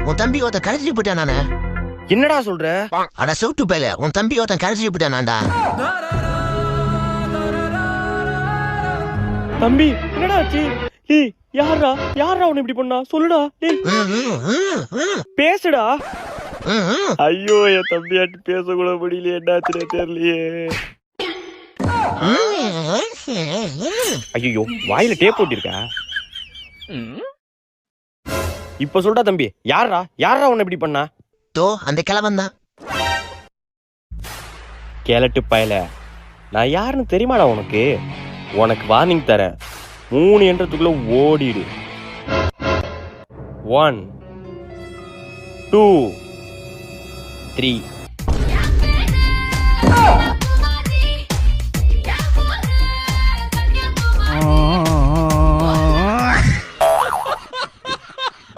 உன் தம்பி ஒருத்தன் கடைசி போயிட்டான் நானே. என்னடா சொல்ற? அட சவுட்டு பேல, உன் தம்பி ஒருத்தன் கடைசி போயிட்டானாண்டா. தம்பி என்னடா ஆச்சு? ஏய் யாரா உன்னை இப்படி பண்ணா சொல்லுடா. ஏய் பேசுடா. ஐயோ என் தம்பியாட்டு பேச கூட முடியல, என்னாச்சுனே தெரியலையே. ஐயோ வாயில டேப் போட்டிருக்கா. இப்ப சொல்றா தம்பி, யாரா உன்னை இப்படி பண்ணா? தோ அந்த கிழவன் தான். கேளட்டு பயல, நான் யாருன்னு தெரியுமாடா உனக்கு? உனக்கு வார்னிங் தரேன், 3 என்றதுக்குள்ள ஓடிடு. 1 2 3